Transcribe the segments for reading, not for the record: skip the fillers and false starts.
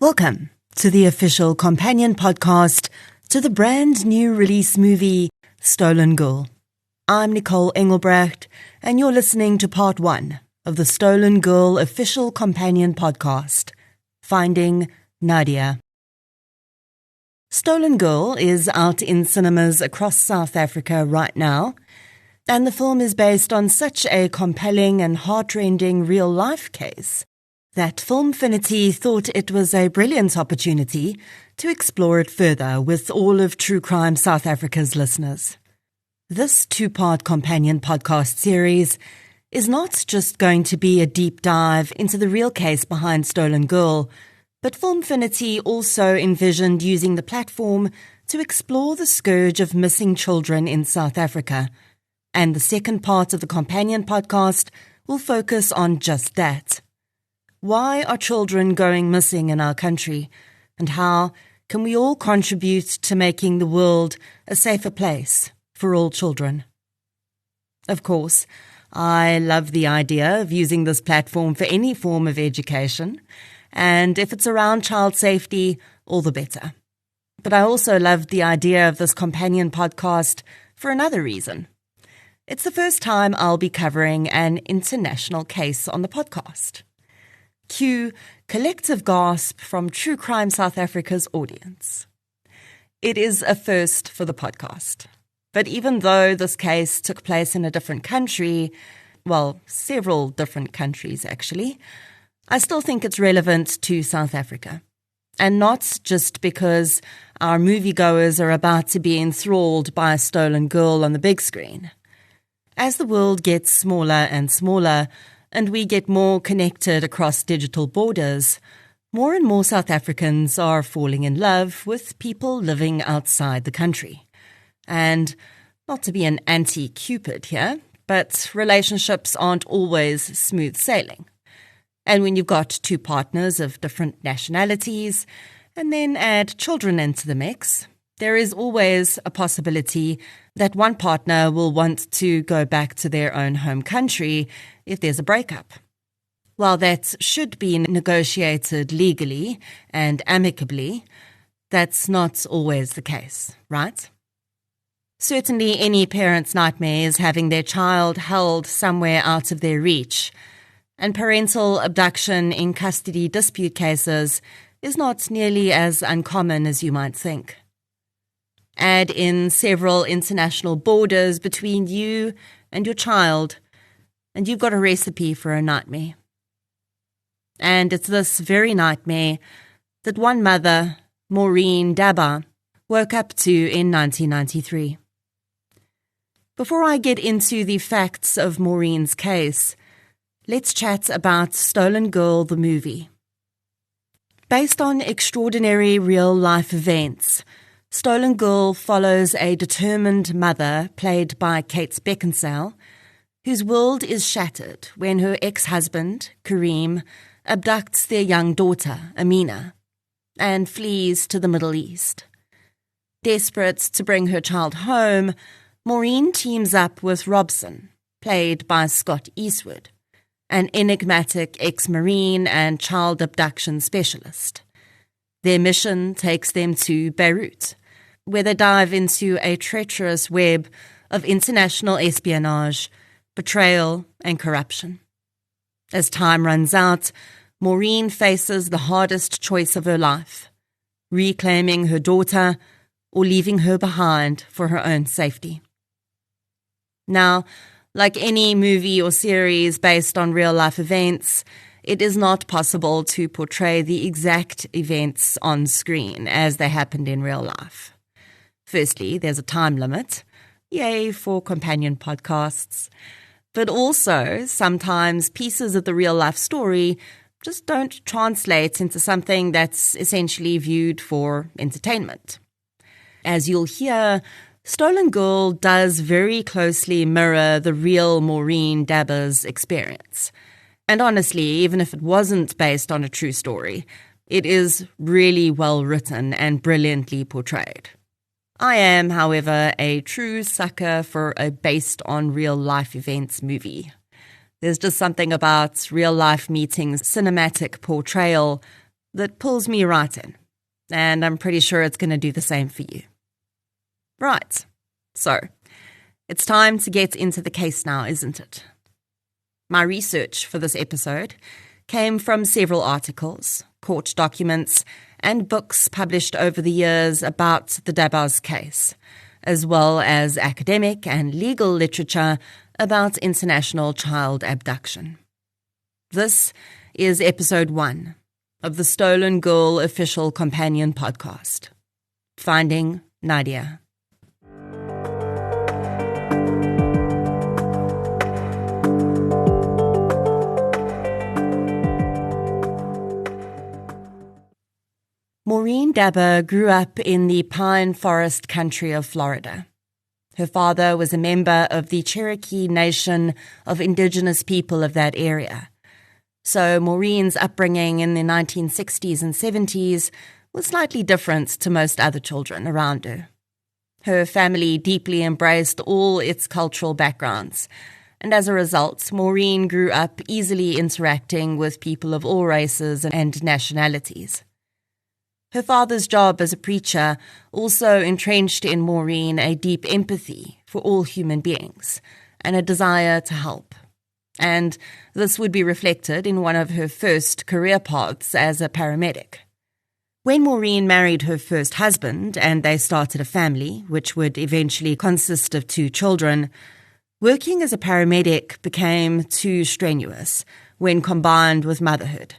Welcome to the official companion podcast to the brand new release movie, Stolen Girl. I'm Nicole Engelbrecht, and you're listening to part 1 of the Stolen Girl official companion podcast, Finding Nadia. Stolen Girl is out in cinemas across South Africa right now, and the film is based on such a compelling and heart-rending real-life case that Filmfinity thought it was a brilliant opportunity to explore it further with all of True Crime South Africa's listeners. This 2-part companion podcast series is not just going to be a deep dive into the real case behind Stolen Girl, but Filmfinity also envisioned using the platform to explore the scourge of missing children in South Africa. And the second part of the companion podcast will focus on just that. Why are children going missing in our country? And how can we all contribute to making the world a safer place for all children? Of course, I love the idea of using this platform for any form of education, and if it's around child safety, all the better. But I also love the idea of this companion podcast for another reason. It's the first time I'll be covering an international case on the podcast. Cue collective gasp from True Crime South Africa's audience. It is a first for the podcast. But even though this case took place in a different country, well, several different countries actually, I still think it's relevant to South Africa. And not just because our moviegoers are about to be enthralled by a stolen girl on the big screen. As the world gets smaller and smaller, and we get more connected across digital borders, more and more South Africans are falling in love with people living outside the country. And not to be an anti-Cupid here, but relationships aren't always smooth sailing. And when you've got 2 partners of different nationalities, and then add children into the mix, there is always a possibility that one partner will want to go back to their own home country if there's a breakup. While that should be negotiated legally and amicably, that's not always the case, right? Certainly any parent's nightmare is having their child held somewhere out of their reach, and parental abduction in custody dispute cases is not nearly as uncommon as you might think. Add in several international borders between you and your child, and you've got a recipe for a nightmare. And it's this very nightmare that one mother, Maureen Dabbagh, woke up to in 1993. Before I get into the facts of Maureen's case, let's chat about Stolen Girl the movie. Based on extraordinary real-life events, Stolen Girl follows a determined mother, played by Kate Beckinsale, whose world is shattered when her ex-husband, Kareem, abducts their young daughter, Amina, and flees to the Middle East. Desperate to bring her child home, Maureen teams up with Robson, played by Scott Eastwood, an enigmatic ex-Marine and child abduction specialist. Their mission takes them to Beirut, where they dive into a treacherous web of international espionage, betrayal, and corruption. As time runs out, Maureen faces the hardest choice of her life, reclaiming her daughter or leaving her behind for her own safety. Now, like any movie or series based on real-life events, it is not possible to portray the exact events on screen as they happened in real life. Firstly, there's a time limit. Yay for companion podcasts. But also, sometimes pieces of the real-life story just don't translate into something that's essentially viewed for entertainment. As you'll hear, Stolen Girl does very closely mirror the real Maureen Dabbagh's experience. And honestly, even if it wasn't based on a true story, it is really well written and brilliantly portrayed. I am, however, a true sucker for a based-on-real-life events movie. There's just something about real-life meetings' cinematic portrayal that pulls me right in, and I'm pretty sure it's going to do the same for you. Right, so it's time to get into the case now, isn't it? My research for this episode came from several articles, court documents, and books published over the years about the Dabbagh case, as well as academic and legal literature about international child abduction. This is episode 1 of the Stolen Girl official companion podcast, Finding Nadia. Maureen Dabbagh grew up in the pine forest country of Florida. Her father was a member of the Cherokee Nation of indigenous people of that area. So Maureen's upbringing in the 1960s and 70s was slightly different to most other children around her. Her family deeply embraced all its cultural backgrounds, and as a result, Maureen grew up easily interacting with people of all races and nationalities. Her father's job as a preacher also entrenched in Maureen a deep empathy for all human beings and a desire to help. And this would be reflected in one of her first career paths as a paramedic. When Maureen married her first husband and they started a family, which would eventually consist of 2 children, working as a paramedic became too strenuous when combined with motherhood.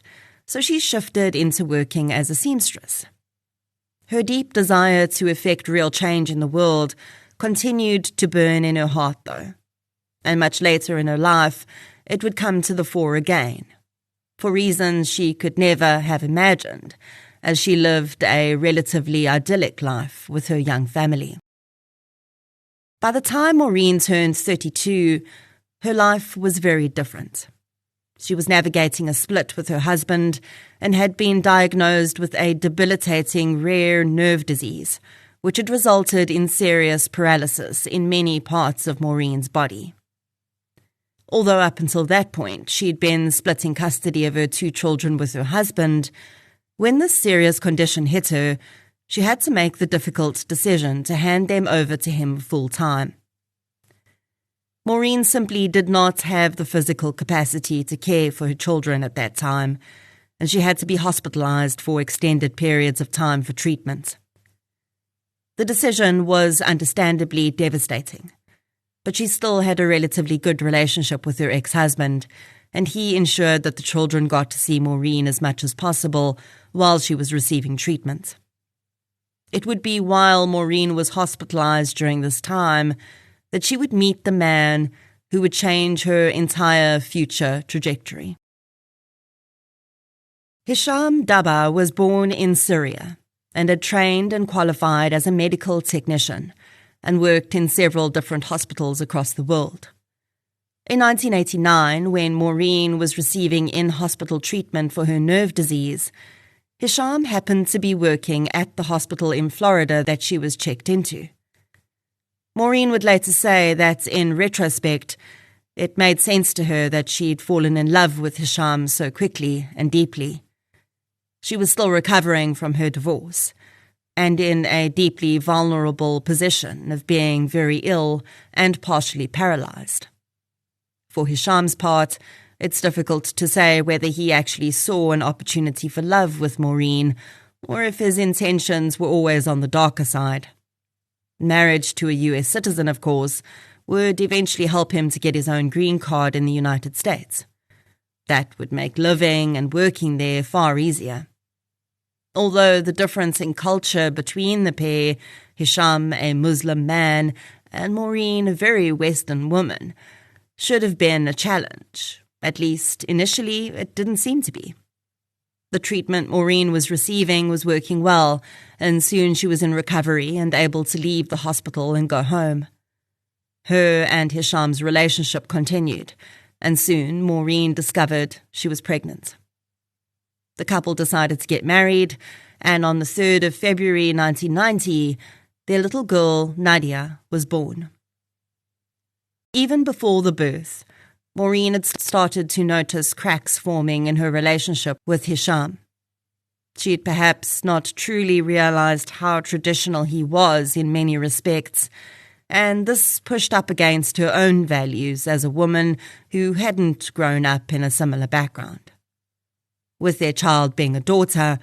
So she shifted into working as a seamstress. Her deep desire to effect real change in the world continued to burn in her heart, though. And much later in her life, it would come to the fore again, for reasons she could never have imagined, as she lived a relatively idyllic life with her young family. By the time Maureen turned 32, her life was very different. She was navigating a split with her husband and had been diagnosed with a debilitating rare nerve disease, which had resulted in serious paralysis in many parts of Maureen's body. Although up until that point she'd been splitting custody of her 2 children with her husband, when this serious condition hit her, she had to make the difficult decision to hand them over to him full-time. Maureen simply did not have the physical capacity to care for her children at that time, and she had to be hospitalized for extended periods of time for treatment. The decision was understandably devastating, but she still had a relatively good relationship with her ex-husband, and he ensured that the children got to see Maureen as much as possible while she was receiving treatment. It would be while Maureen was hospitalized during this time that she would meet the man who would change her entire future trajectory. Hisham Daba was born in Syria and had trained and qualified as a medical technician and worked in several different hospitals across the world. In 1989, when Maureen was receiving in-hospital treatment for her nerve disease, Hisham happened to be working at the hospital in Florida that she was checked into. Maureen would later say that, in retrospect, it made sense to her that she'd fallen in love with Hisham so quickly and deeply. She was still recovering from her divorce, and in a deeply vulnerable position of being very ill and partially paralyzed. For Hisham's part, it's difficult to say whether he actually saw an opportunity for love with Maureen, or if his intentions were always on the darker side. Marriage to a US citizen, of course, would eventually help him to get his own green card in the United States. That would make living and working there far easier. Although the difference in culture between the pair, Hisham, a Muslim man, and Maureen, a very Western woman, should have been a challenge. At least, initially, it didn't seem to be. The treatment Maureen was receiving was working well, and soon she was in recovery and able to leave the hospital and go home. Her and Hisham's relationship continued, and soon Maureen discovered she was pregnant. The couple decided to get married, and on the 3rd of February 1990, their little girl, Nadia, was born. Even before the birth, Maureen had started to notice cracks forming in her relationship with Hisham. She had perhaps not truly realized how traditional he was in many respects, and this pushed up against her own values as a woman who hadn't grown up in a similar background. With their child being a daughter,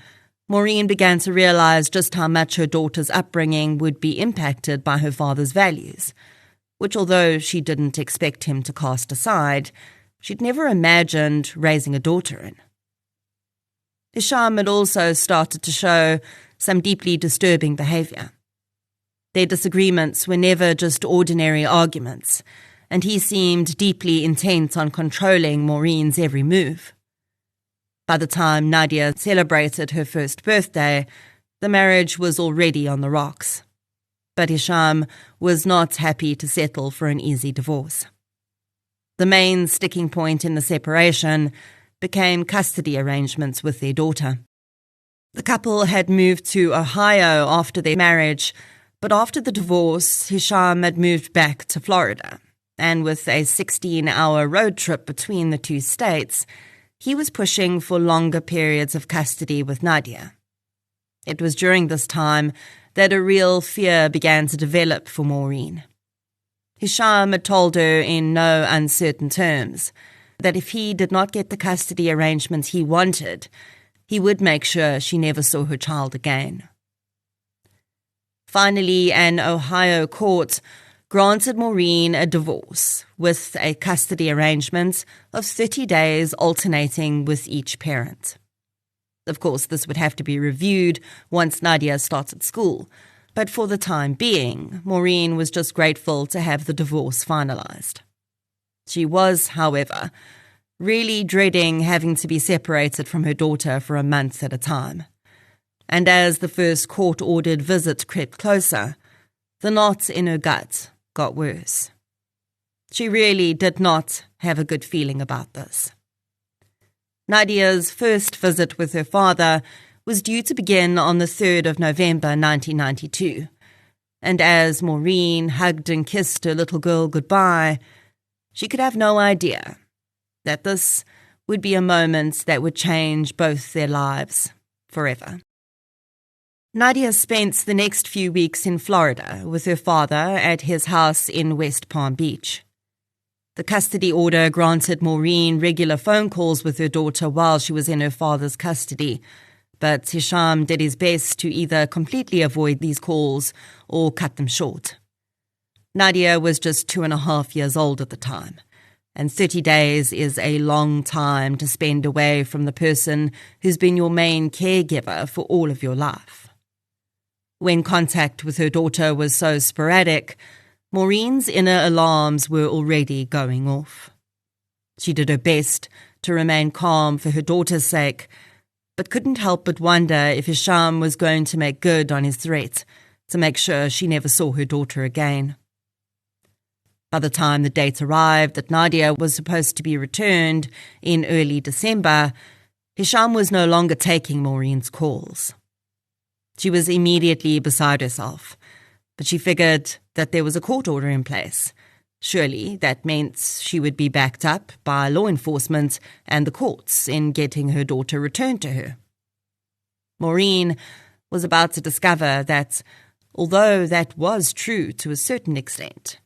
Maureen began to realize just how much her daughter's upbringing would be impacted by her father's values, which, although she didn't expect him to cast aside, she'd never imagined raising a daughter in. Hisham had also started to show some deeply disturbing behaviour. Their disagreements were never just ordinary arguments, and he seemed deeply intent on controlling Maureen's every move. By the time Nadia celebrated her first birthday, the marriage was already on the rocks. But Hisham was not happy to settle for an easy divorce. The main sticking point in the separation became custody arrangements with their daughter. The couple had moved to Ohio after their marriage, but after the divorce, Hisham had moved back to Florida, and with a 16-hour road trip between the two states, he was pushing for longer periods of custody with Nadia. It was during this time that a real fear began to develop for Maureen. Hisham had told her in no uncertain terms that if he did not get the custody arrangements he wanted, he would make sure she never saw her child again. Finally, an Ohio court granted Maureen a divorce with a custody arrangement of 30 days alternating with each parent. Of course, this would have to be reviewed once Nadia started school, but for the time being, Maureen was just grateful to have the divorce finalized. She was, however, really dreading having to be separated from her daughter for a month at a time. And as the first court-ordered visit crept closer, the knot in her gut got worse. She really did not have a good feeling about this. Nadia's first visit with her father was due to begin on the 3rd of November 1992, and as Maureen hugged and kissed her little girl goodbye, she could have no idea that this would be a moment that would change both their lives forever. Nadia spent the next few weeks in Florida with her father at his house in West Palm Beach. The custody order granted Maureen regular phone calls with her daughter while she was in her father's custody, but Hisham did his best to either completely avoid these calls or cut them short. Nadia was just 2.5 years old at the time, and 30 days is a long time to spend away from the person who's been your main caregiver for all of your life. When contact with her daughter was so sporadic, Maureen's inner alarms were already going off. She did her best to remain calm for her daughter's sake, but couldn't help but wonder if Hisham was going to make good on his threat to make sure she never saw her daughter again. By the time the date arrived that Nadia was supposed to be returned in early December, Hisham was no longer taking Maureen's calls. She was immediately beside herself, but she figured that there was a court order in place. Surely that meant she would be backed up by law enforcement and the courts in getting her daughter returned to her. Maureen was about to discover that, although that was true to a certain extent,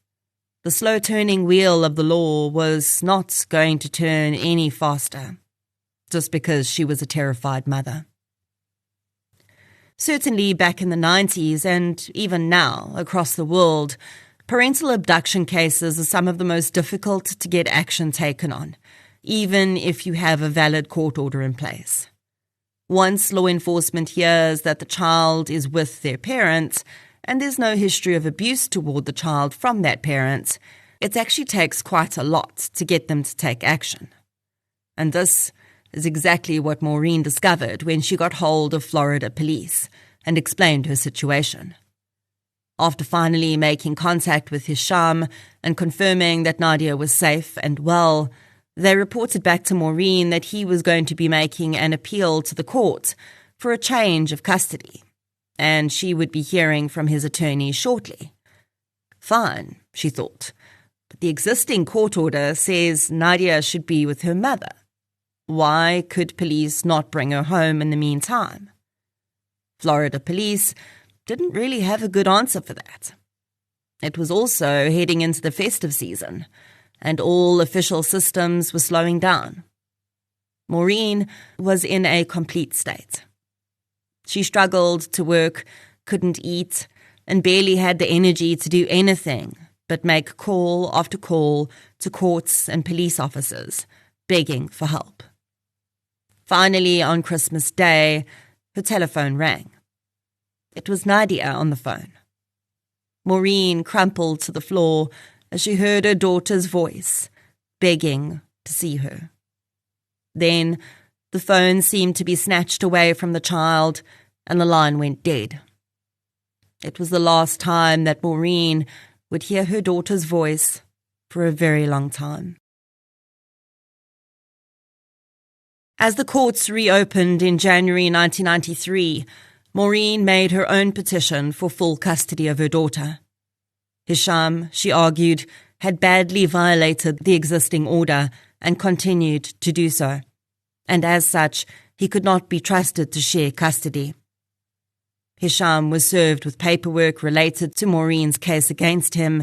the slow-turning wheel of the law was not going to turn any faster, just because she was a terrified mother. Certainly back in the 90s and even now across the world, parental abduction cases are some of the most difficult to get action taken on, even if you have a valid court order in place. Once law enforcement hears that the child is with their parent and there's no history of abuse toward the child from that parent, it actually takes quite a lot to get them to take action. And this is exactly what Maureen discovered when she got hold of Florida police and explained her situation. After finally making contact with Hisham and confirming that Nadia was safe and well, they reported back to Maureen that he was going to be making an appeal to the court for a change of custody, and she would be hearing from his attorney shortly. Fine, she thought, but the existing court order says Nadia should be with her mother. Why could police not bring her home in the meantime? Florida police didn't really have a good answer for that. It was also heading into the festive season, and all official systems were slowing down. Maureen was in a complete state. She struggled to work, couldn't eat, and barely had the energy to do anything but make call after call to courts and police officers, begging for help. Finally, on Christmas Day, her telephone rang. It was Nadia on the phone. Maureen crumpled to the floor as she heard her daughter's voice, begging to see her. Then the phone seemed to be snatched away from the child and the line went dead. It was the last time that Maureen would hear her daughter's voice for a very long time. As the courts reopened in January 1993, Maureen made her own petition for full custody of her daughter. Hisham, she argued, had badly violated the existing order and continued to do so, and as such, he could not be trusted to share custody. Hisham was served with paperwork related to Maureen's case against him,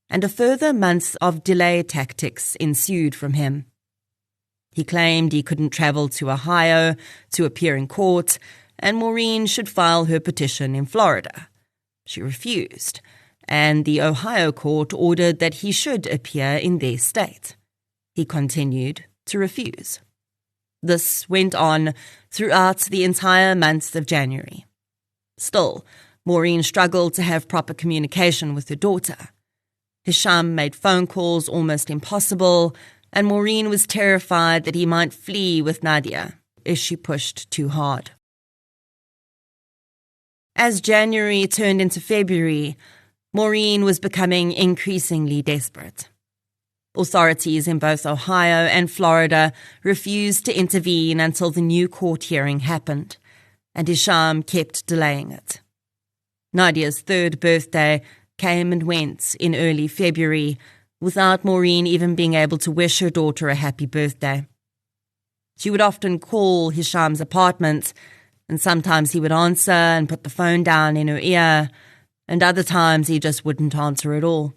and a further month of delay tactics ensued from him. He claimed he couldn't travel to Ohio to appear in court, and Maureen should file her petition in Florida. She refused, and the Ohio court ordered that he should appear in their state. He continued to refuse. This went on throughout the entire month of January. Still, Maureen struggled to have proper communication with her daughter. Hisham made phone calls almost impossible, and Maureen was terrified that he might flee with Nadia if she pushed too hard. As January turned into February, Maureen was becoming increasingly desperate. Authorities in both Ohio and Florida refused to intervene until the new court hearing happened, and Hisham kept delaying it. Nadia's third birthday came and went in early February, without Maureen even being able to wish her daughter a happy birthday. She would often call Hisham's apartment, and sometimes he would answer and put the phone down in her ear, and other times he just wouldn't answer at all.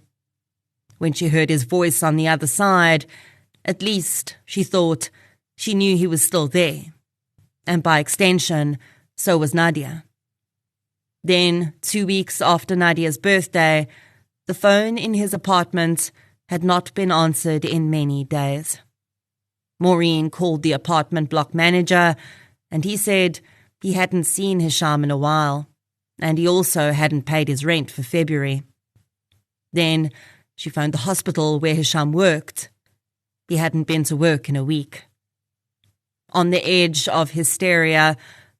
When she heard his voice on the other side, at least, she thought, she knew he was still there. And by extension, so was Nadia. Then, 2 weeks after Nadia's birthday, the phone in his apartment had not been answered in many days. Maureen called the apartment block manager, and he said he hadn't seen Hisham in a while, and he also hadn't paid his rent for February. Then she phoned the hospital where Hisham worked. He hadn't been to work in a week. On the edge of hysteria,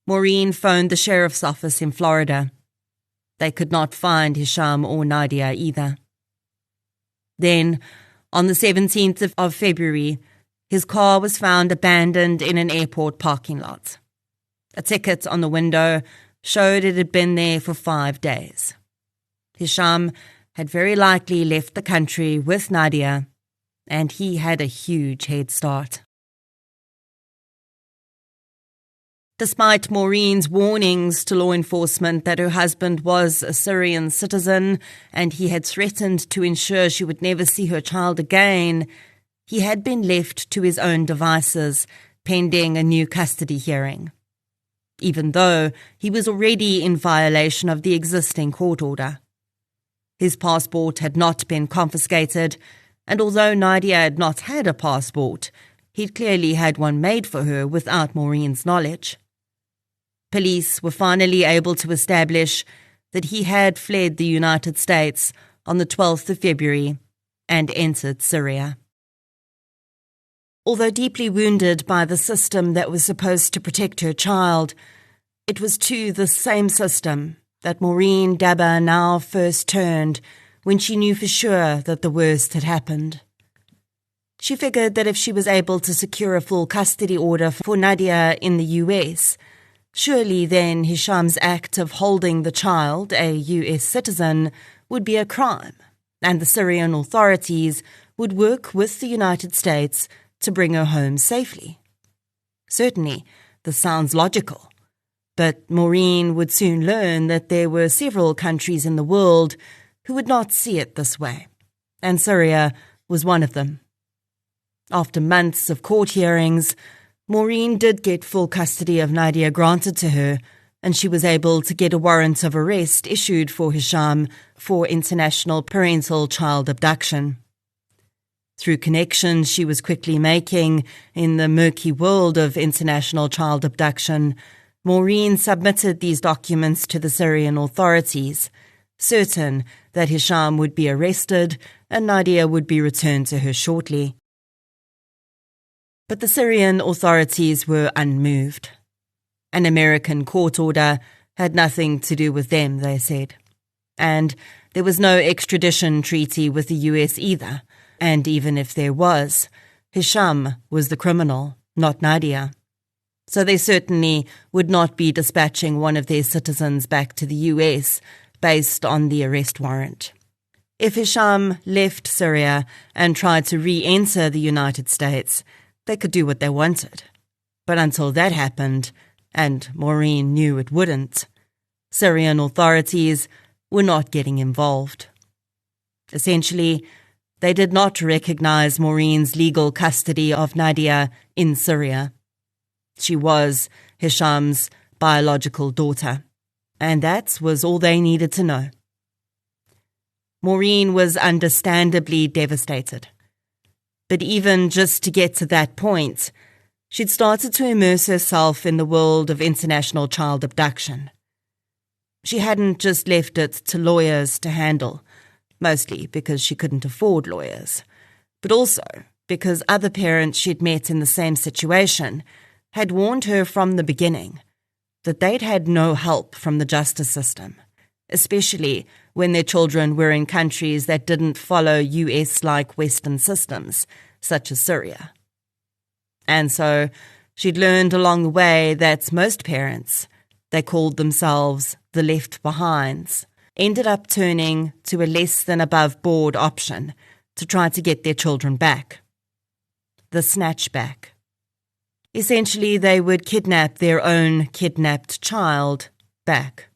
Maureen phoned the sheriff's office in Florida. They could not find Hisham or Nadia either. Then, on the 17th of February, his car was found abandoned in an airport parking lot. A ticket on the window showed it had been there for 5 days. Hisham had very likely left the country with Nadia, and he had a huge head start. Despite Maureen's warnings to law enforcement that her husband was a Syrian citizen and he had threatened to ensure she would never see her child again, he had been left to his own devices pending a new custody hearing, even though he was already in violation of the existing court order. His passport had not been confiscated, and although Nadia had not had a passport, he'd clearly had one made for her without Maureen's knowledge. Police were finally able to establish that he had fled the United States on the 12th of February and entered Syria. Although deeply wounded by the system that was supposed to protect her child, it was to the same system that Maureen Dabbagh now first turned when she knew for sure that the worst had happened. She figured that if she was able to secure a full custody order for Nadia in the US, surely then Hisham's act of holding the child, a US citizen, would be a crime, and the Syrian authorities would work with the United States to bring her home safely. Certainly, this sounds logical, But Maureen would soon learn that there were several countries in the world who would not see it this way, and Syria was one of them. After months of court hearings, Maureen did get full custody of Nadia granted to her, and she was able to get a warrant of arrest issued for Hisham for international parental child abduction. Through connections she was quickly making in the murky world of international child abduction, Maureen submitted these documents to the Syrian authorities, certain that Hisham would be arrested and Nadia would be returned to her shortly. But the Syrian authorities were unmoved. An American court order had nothing to do with them, they said. And there was no extradition treaty with the US either, and even if there was, Hisham was the criminal, not Nadia. So they certainly would not be dispatching one of their citizens back to the US based on the arrest warrant. If Hisham left Syria and tried to re-enter the United States, they could do what they wanted. But until that happened, and Maureen knew it wouldn't, Syrian authorities were not getting involved. Essentially, they did not recognize Maureen's legal custody of Nadia in Syria. She was Hisham's biological daughter, and that was all they needed to know. Maureen was understandably devastated. But even just to get to that point, she'd started to immerse herself in the world of international child abduction. She hadn't just left it to lawyers to handle, mostly because she couldn't afford lawyers, but also because other parents she'd met in the same situation had warned her from the beginning that they'd had no help from the justice system, especially when their children were in countries that didn't follow US-like Western systems, such as Syria. And so she'd learned along the way that most parents, they called themselves the left behinds, ended up turning to a less than above board option to try to get their children back. The snatchback. Essentially, they would kidnap their own kidnapped child back.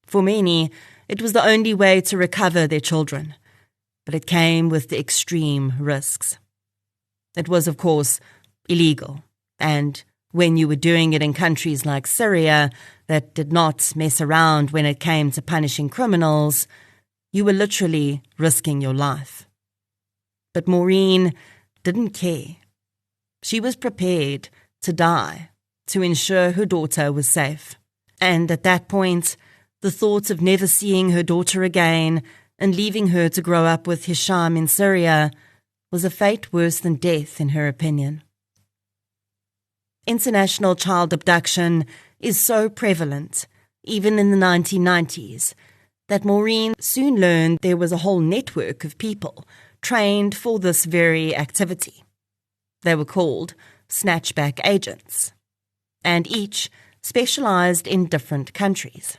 For many, it was the only way to recover their children, but it came with the extreme risks. It was, of course, illegal, and when you were doing it in countries like Syria that did not mess around when it came to punishing criminals, you were literally risking your life. But Maureen didn't care. She was prepared to die to ensure her daughter was safe. And at that point, the thought of never seeing her daughter again and leaving her to grow up with Hisham in Syria was a fate worse than death, in her opinion. International child abduction is so prevalent, even in the 1990s, that Maureen soon learned there was a whole network of people trained for this very activity. They were called snatchback agents, and each specialized in different countries.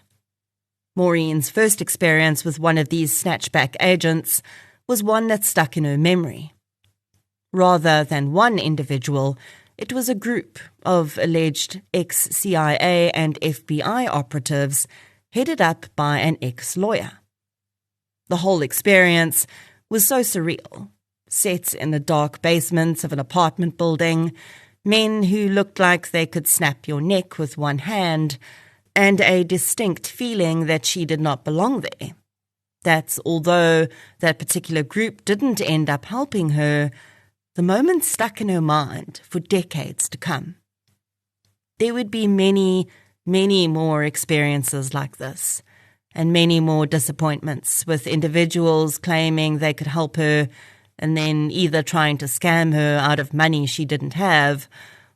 Maureen's first experience with one of these snatchback agents was one that stuck in her memory. Rather than one individual, it was a group of alleged ex-CIA and FBI operatives headed up by an ex-lawyer. The whole experience was so surreal, set in the dark basement of an apartment building, men who looked like they could snap your neck with one hand, and a distinct feeling that she did not belong there. That although that particular group didn't end up helping her, the moment stuck in her mind for decades to come. There would be many, many more experiences like this, and many more disappointments with individuals claiming they could help her and then either trying to scam her out of money she didn't have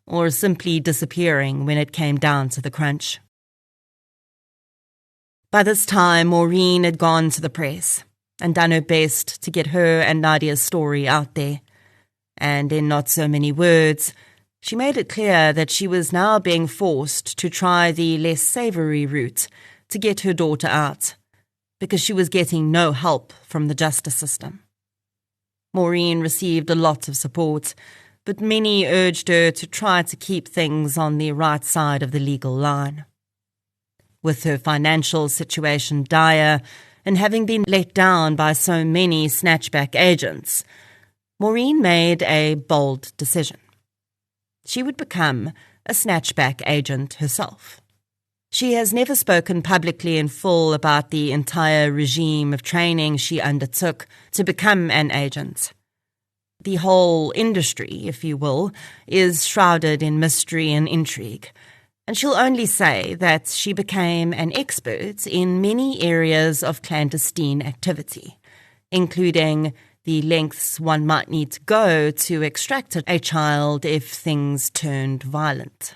or simply disappearing when it came down to the crunch. By this time, Maureen had gone to the press and done her best to get her and Nadia's story out there. And in not so many words, she made it clear that she was now being forced to try the less savoury route to get her daughter out, because she was getting no help from the justice system. Maureen received a lot of support, but many urged her to try to keep things on the right side of the legal line. With her financial situation dire and having been let down by so many snatchback agents, Maureen made a bold decision. She would become a snatchback agent herself. She has never spoken publicly in full about the entire regime of training she undertook to become an agent. The whole industry, if you will, is shrouded in mystery and intrigue, and she'll only say that she became an expert in many areas of clandestine activity, including the lengths one might need to go to extract a child if things turned violent.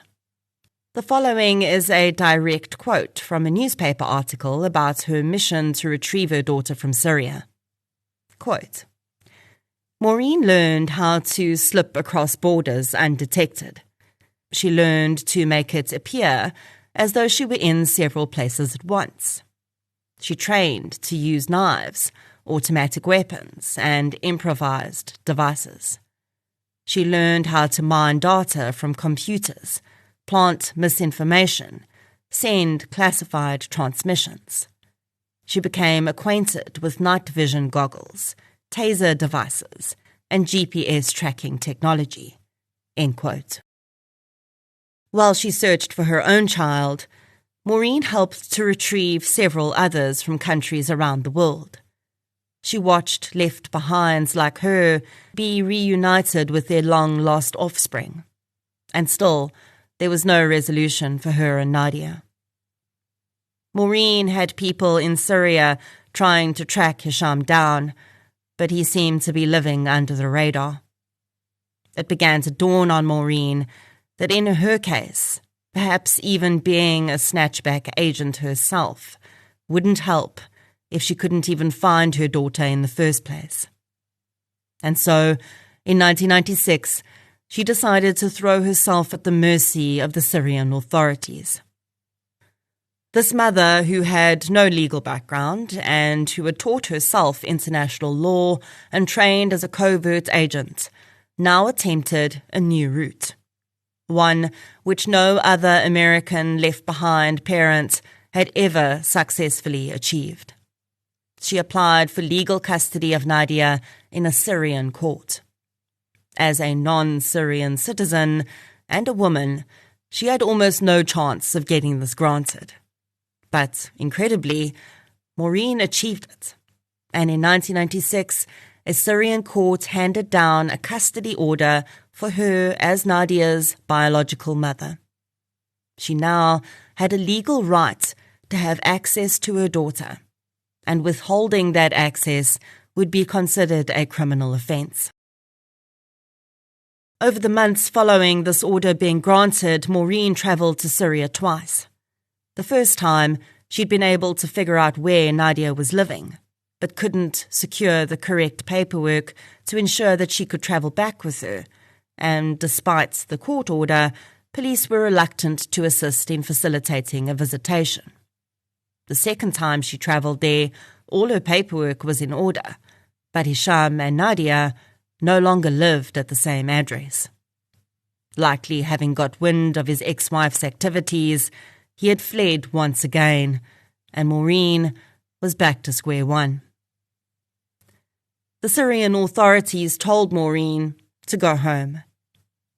The following is a direct quote from a newspaper article about her mission to retrieve her daughter from Syria. Quote, Maureen learned how to slip across borders undetected. She learned to make it appear as though she were in several places at once. She trained to use knives, automatic weapons, and improvised devices. She learned how to mine data from computers, plant misinformation, send classified transmissions. She became acquainted with night vision goggles, taser devices, and GPS tracking technology. End quote. While she searched for her own child, Maureen helped to retrieve several others from countries around the world. She watched left-behinds like her be reunited with their long-lost offspring. And still, there was no resolution for her and Nadia. Maureen had people in Syria trying to track Hisham down, but he seemed to be living under the radar. It began to dawn on Maureen that in her case, perhaps even being a snatchback agent herself wouldn't help if she couldn't even find her daughter in the first place. And so, in 1996, she decided to throw herself at the mercy of the Syrian authorities. This mother, who had no legal background and who had taught herself international law and trained as a covert agent, now attempted a new route. One which no other American left-behind parent had ever successfully achieved. She applied for legal custody of Nadia in a Syrian court. As a non-Syrian citizen and a woman, she had almost no chance of getting this granted. But, incredibly, Maureen achieved it, and in 1996, a Syrian court handed down a custody order for her as Nadia's biological mother. She now had a legal right to have access to her daughter, and withholding that access would be considered a criminal offence. Over the months following this order being granted, Maureen travelled to Syria twice. The first time, she'd been able to figure out where Nadia was living, but couldn't secure the correct paperwork to ensure that she could travel back with her, and despite the court order, police were reluctant to assist in facilitating a visitation. The second time she travelled there, all her paperwork was in order, but Hisham and Nadia no longer lived at the same address. Likely having got wind of his ex-wife's activities, he had fled once again, and Maureen was back to square one. The Syrian authorities told Maureen to go home.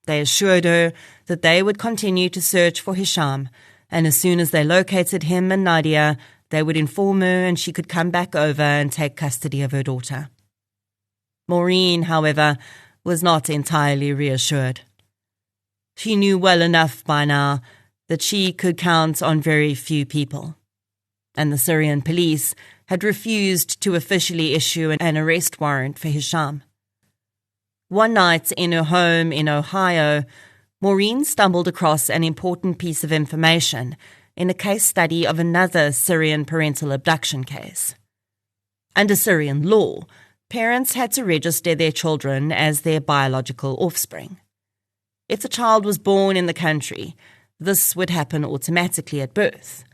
They assured her that they would continue to search for Hisham, and as soon as they located him and Nadia, they would inform her and she could come back over and take custody of her daughter. Maureen, however, was not entirely reassured. She knew well enough by now that she could count on very few people, and the Syrian police had refused to officially issue an arrest warrant for Hisham. One night in her home in Ohio, Maureen stumbled across an important piece of information in a case study of another Syrian parental abduction case. Under Syrian law, parents had to register their children as their biological offspring. If the child was born in the country, this would happen automatically at birth.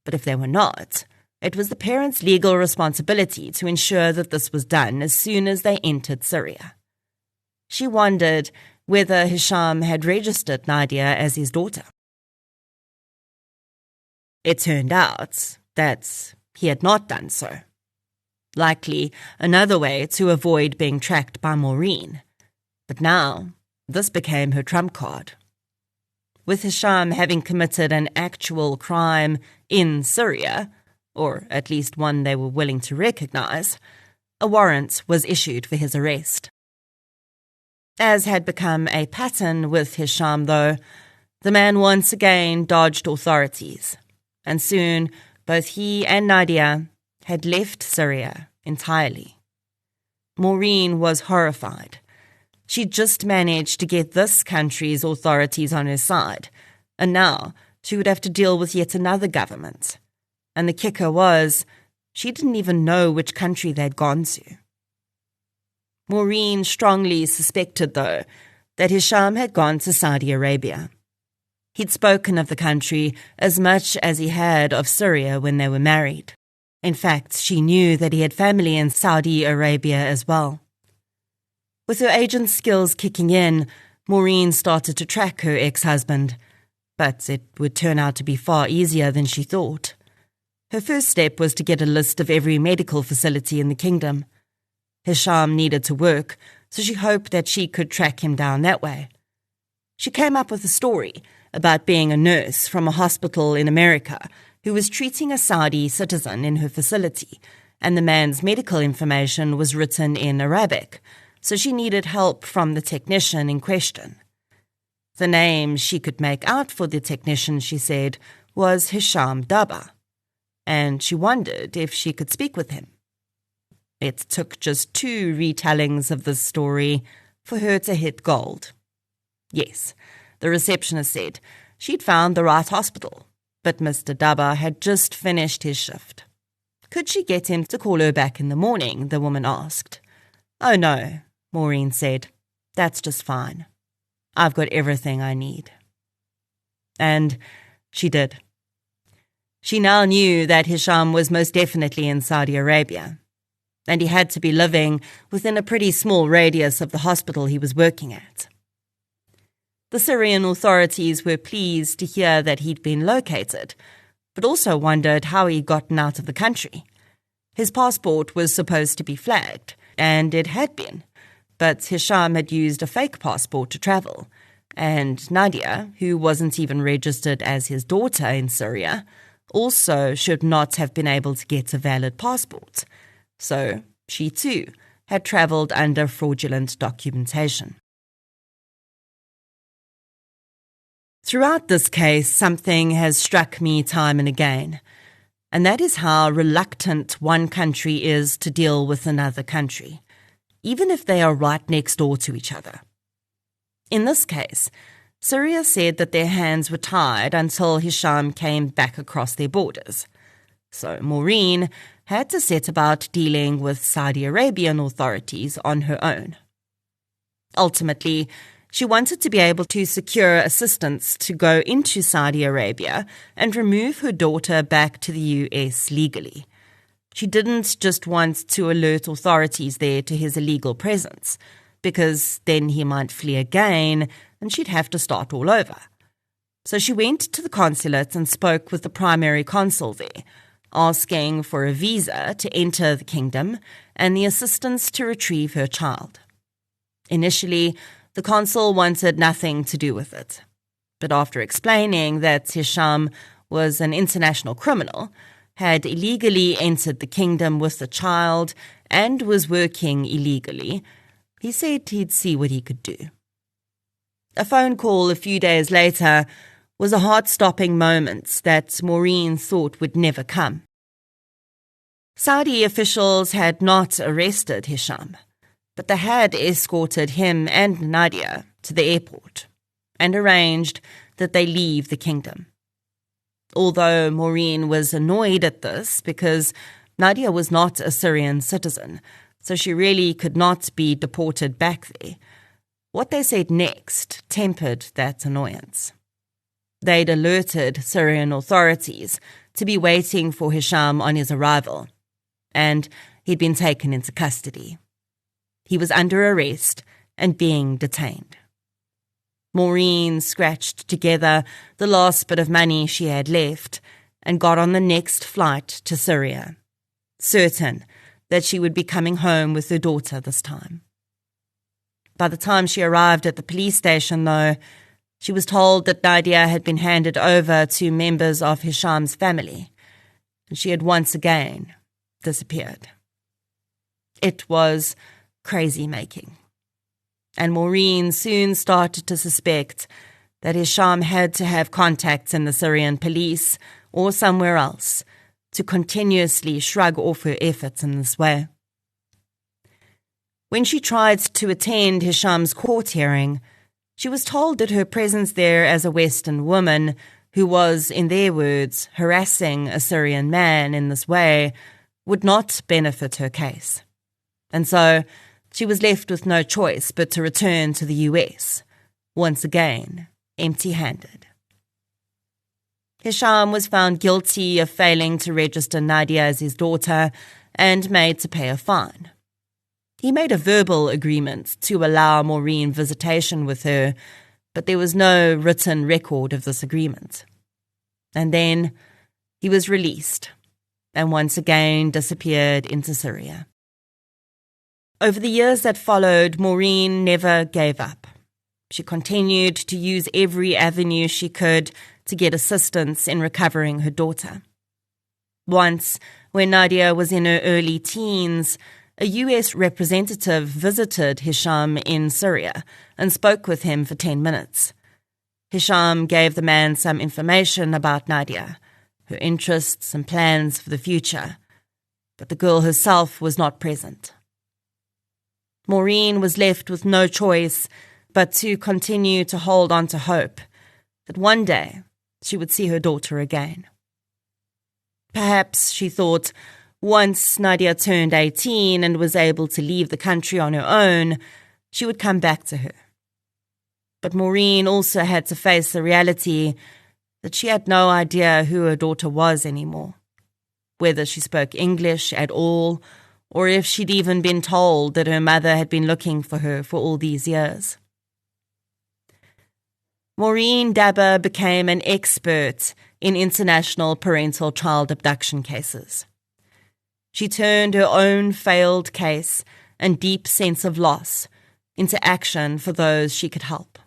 But if they were not, it was the parents' legal responsibility to ensure that this was done as soon as they entered Syria. She wondered whether Hisham had registered Nadia as his daughter. It turned out that he had not done so. Likely another way to avoid being tracked by Maureen. But now, this became her trump card. With Hisham having committed an actual crime in Syria, or at least one they were willing to recognise, a warrant was issued for his arrest. As had become a pattern with Hisham, though, the man once again dodged authorities, and soon both he and Nadia had left Syria entirely. Maureen was horrified. She'd just managed to get this country's authorities on her side, and now she would have to deal with yet another government. And the kicker was, she didn't even know which country they'd gone to. Maureen strongly suspected, though, that Hisham had gone to Saudi Arabia. He'd spoken of the country as much as he had of Syria when they were married. In fact, she knew that he had family in Saudi Arabia as well. With her agent's skills kicking in, Maureen started to track her ex-husband, but it would turn out to be far easier than she thought. Her first step was to get a list of every medical facility in the kingdom. Hisham needed to work, so she hoped that she could track him down that way. She came up with a story about being a nurse from a hospital in America who was treating a Saudi citizen in her facility, and the man's medical information was written in Arabic, so she needed help from the technician in question. The name she could make out for the technician, she said, was Hisham Daba, and she wondered if she could speak with him. It took just 2 retellings of this story for her to hit gold. Yes, the receptionist said she'd found the right hospital, but Mr. Daba had just finished his shift. Could she get him to call her back in the morning, the woman asked. Oh no, Maureen said. That's just fine. I've got everything I need. And she did. She now knew that Hisham was most definitely in Saudi Arabia, and he had to be living within a pretty small radius of the hospital he was working at. The Syrian authorities were pleased to hear that he'd been located, but also wondered how he'd gotten out of the country. His passport was supposed to be flagged, and it had been, but Hisham had used a fake passport to travel, and Nadia, who wasn't even registered as his daughter in Syria, also should not have been able to get a valid passport. So she too had travelled under fraudulent documentation. Throughout this case, something has struck me time and again, and that is how reluctant one country is to deal with another country, even if they are right next door to each other. In this case, Syria said that their hands were tied until Hisham came back across their borders. So Maureen had to set about dealing with Saudi Arabian authorities on her own. Ultimately, she wanted to be able to secure assistance to go into Saudi Arabia and remove her daughter back to the US legally. She didn't just want to alert authorities there to his illegal presence, because then he might flee again and she'd have to start all over. So she went to the consulate and spoke with the primary consul there, asking for a visa to enter the kingdom and the assistance to retrieve her child. Initially, the consul wanted nothing to do with it, but after explaining that Hisham was an international criminal, had illegally entered the kingdom with the child and was working illegally, he said he'd see what he could do. A phone call a few days later was a heart-stopping moment that Maureen thought would never come. Saudi officials had not arrested Hisham, but they had escorted him and Nadia to the airport and arranged that they leave the kingdom. Although Maureen was annoyed at this because Nadia was not a Syrian citizen, so she really could not be deported back there, what they said next tempered that annoyance. They'd alerted Syrian authorities to be waiting for Hisham on his arrival, and he'd been taken into custody. He was under arrest and being detained. Maureen scratched together the last bit of money she had left and got on the next flight to Syria, certain that she would be coming home with her daughter this time. By the time she arrived at the police station, though, she was told that Nadia had been handed over to members of Hisham's family, and she had once again disappeared. It was crazy-making, and Maureen soon started to suspect that Hisham had to have contacts in the Syrian police or somewhere else to continuously shrug off her efforts in this way. When she tried to attend Hisham's court hearing, she was told that her presence there as a Western woman who was, in their words, harassing a Syrian man in this way would not benefit her case. And so she was left with no choice but to return to the US, once again empty-handed. Hisham was found guilty of failing to register Nadia as his daughter and made to pay a fine. He made a verbal agreement to allow Maureen visitation with her, but there was no written record of this agreement. And then he was released and once again disappeared into Syria. Over the years that followed, Maureen never gave up. She continued to use every avenue she could to get assistance in recovering her daughter. Once, when Nadia was in her early teens, a US representative visited Hisham in Syria and spoke with him for 10 minutes. Hisham gave the man some information about Nadia, her interests and plans for the future, but the girl herself was not present. Maureen was left with no choice but to continue to hold on to hope that one day she would see her daughter again. Perhaps, she thought, once Nadia turned 18 and was able to leave the country on her own, she would come back to her. But Maureen also had to face the reality that she had no idea who her daughter was anymore, whether she spoke English at all, or if she'd even been told that her mother had been looking for her for all these years. Maureen Dabbagh became an expert in international parental child abduction cases. She turned her own failed case and deep sense of loss into action for those she could help.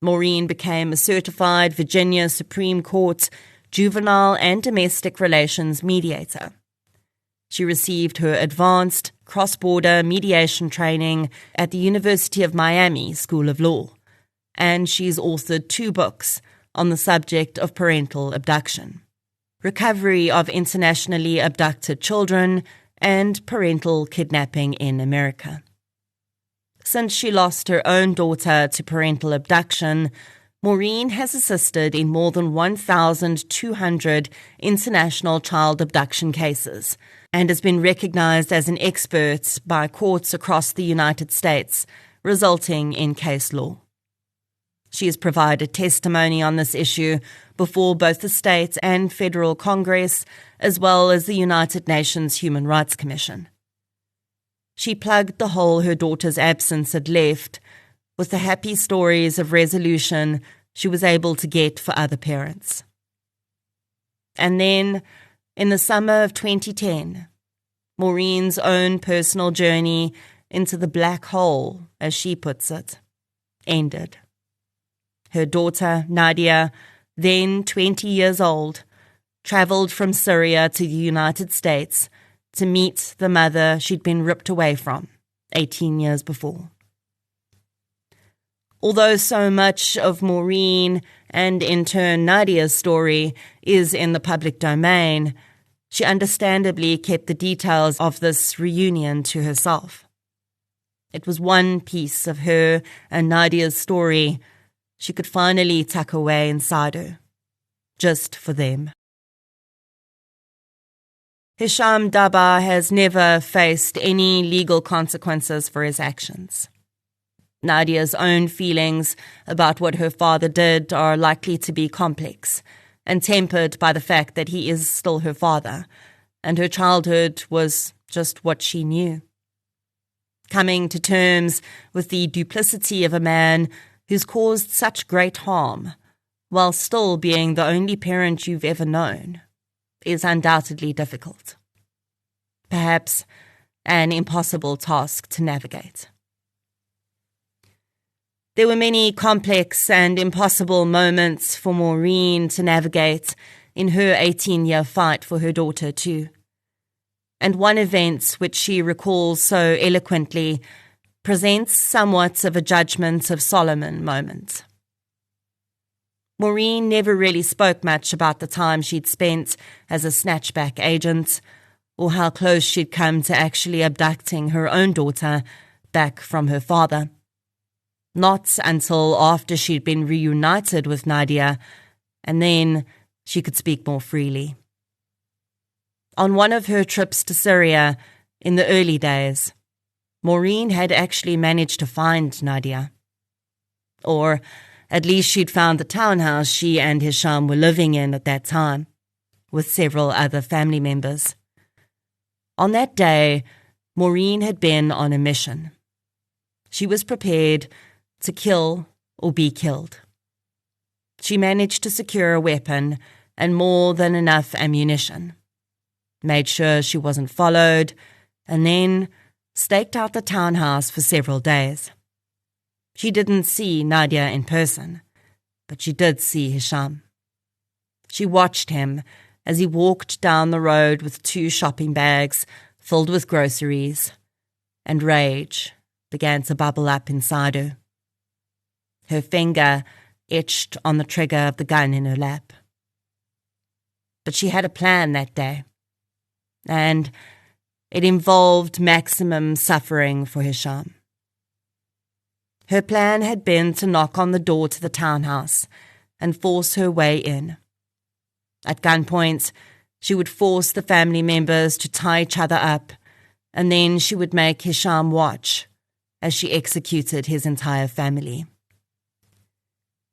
Maureen became a certified Virginia Supreme Court juvenile and domestic relations mediator. She received her advanced cross-border mediation training at the University of Miami School of Law, and she's authored 2 books on the subject of parental abduction: Recovery of Internationally Abducted Children and Parental Kidnapping in America. Since she lost her own daughter to parental abduction, Maureen has assisted in more than 1,200 international child abduction cases and has been recognized as an expert by courts across the United States, resulting in case law. She has provided testimony on this issue before both the state and federal Congress, as well as the United Nations Human Rights Commission. She plugged the hole her daughter's absence had left with the happy stories of resolution she was able to get for other parents. And then, in the summer of 2010, Maureen's own personal journey into the black hole, as she puts it, ended. Her daughter, Nadia, then 20 years old, travelled from Syria to the United States to meet the mother she'd been ripped away from 18 years before. Although so much of Maureen and in turn Nadia's story is in the public domain, she understandably kept the details of this reunion to herself. It was one piece of her and Nadia's story she could finally tuck away inside her, just for them. Hisham Daba has never faced any legal consequences for his actions. Nadia's own feelings about what her father did are likely to be complex and tempered by the fact that he is still her father, and her childhood was just what she knew. Coming to terms with the duplicity of a man who's caused such great harm, while still being the only parent you've ever known, is undoubtedly difficult. Perhaps an impossible task to navigate. There were many complex and impossible moments for Maureen to navigate in her 18-year fight for her daughter too. And one event which she recalls so eloquently presents somewhat of a judgment of Solomon moment. Maureen never really spoke much about the time she'd spent as a snatchback agent, or how close she'd come to actually abducting her own daughter back from her father. Not until after she'd been reunited with Nadia, and then she could speak more freely. On one of her trips to Syria in the early days, Maureen had actually managed to find Nadia. Or at least she'd found the townhouse she and Hisham were living in at that time, with several other family members. On that day, Maureen had been on a mission. She was prepared to kill or be killed. She managed to secure a weapon and more than enough ammunition, made sure she wasn't followed, and then staked out the townhouse for several days. She didn't see Nadia in person, but she did see Hisham. She watched him as he walked down the road with 2 shopping bags filled with groceries, and rage began to bubble up inside her. Her finger itched on the trigger of the gun in her lap. But she had a plan that day, and it involved maximum suffering for Hisham. Her plan had been to knock on the door to the townhouse and force her way in. At gunpoint, she would force the family members to tie each other up, and then she would make Hisham watch as she executed his entire family.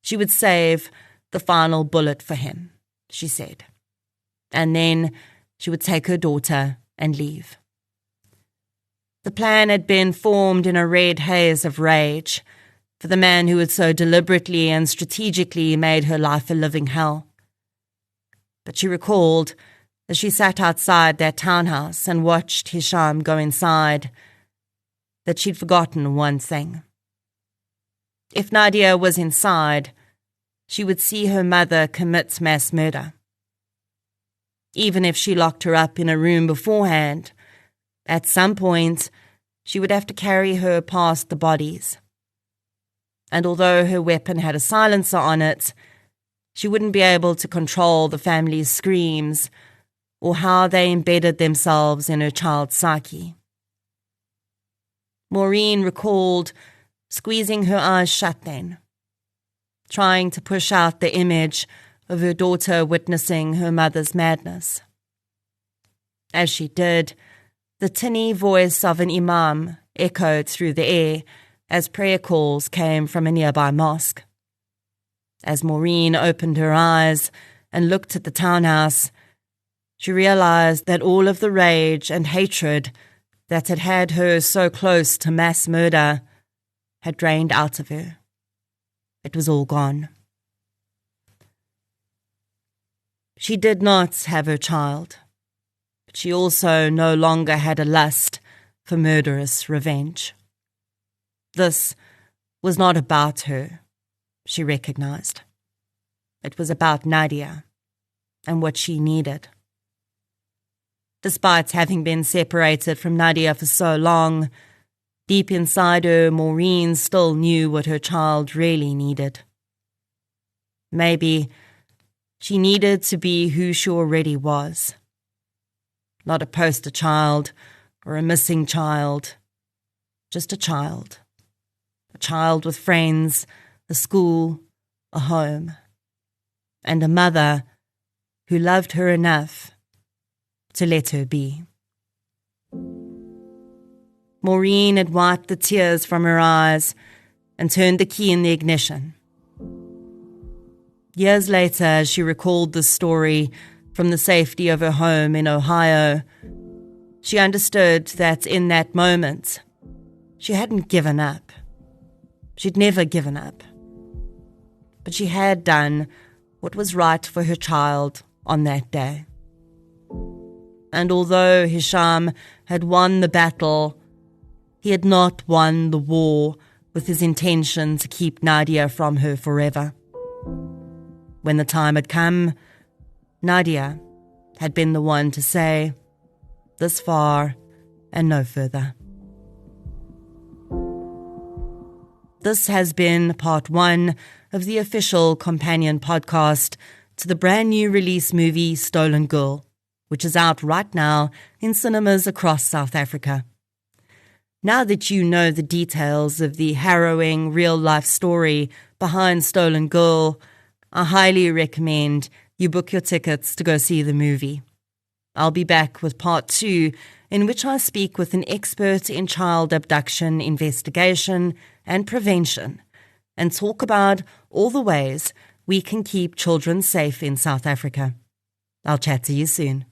She would save the final bullet for him, she said, and then she would take her daughter and leave. The plan had been formed in a red haze of rage for the man who had so deliberately and strategically made her life a living hell. But she recalled, as she sat outside their townhouse and watched Hisham go inside, that she'd forgotten one thing. If Nadia was inside, she would see her mother commit mass murder. Even if she locked her up in a room beforehand, at some point she would have to carry her past the bodies. And although her weapon had a silencer on it, she wouldn't be able to control the family's screams or how they embedded themselves in her child's psyche. Maureen recalled squeezing her eyes shut then, trying to push out the image of her daughter witnessing her mother's madness. As she did, the tinny voice of an imam echoed through the air as prayer calls came from a nearby mosque. As Maureen opened her eyes and looked at the townhouse, she realized that all of the rage and hatred that had had her so close to mass murder had drained out of her. It was all gone. She did not have her child, but she also no longer had a lust for murderous revenge. This was not about her, she recognized. It was about Nadia and what she needed. Despite having been separated from Nadia for so long, deep inside her, Maureen still knew what her child really needed. Maybe she needed to be who she already was. Not a poster child or a missing child, just a child. A child with friends, a school, a home, and a mother who loved her enough to let her be. Maureen had wiped the tears from her eyes and turned the key in the ignition. Years later, as she recalled the story from the safety of her home in Ohio, she understood that in that moment, she hadn't given up. She'd never given up, but she had done what was right for her child on that day. And although Hisham had won the battle, he had not won the war with his intention to keep Nadia from her forever. When the time had come, Nadia had been the one to say, "This far and no further." This has been part 1 of the official companion podcast to the brand new release movie Stolen Girl, which is out right now in cinemas across South Africa. Now that you know the details of the harrowing real-life story behind Stolen Girl, I highly recommend you book your tickets to go see the movie. I'll be back with part 2, in which I speak with an expert in child abduction investigation and prevention, and talk about all the ways we can keep children safe in South Africa. I'll chat to you soon.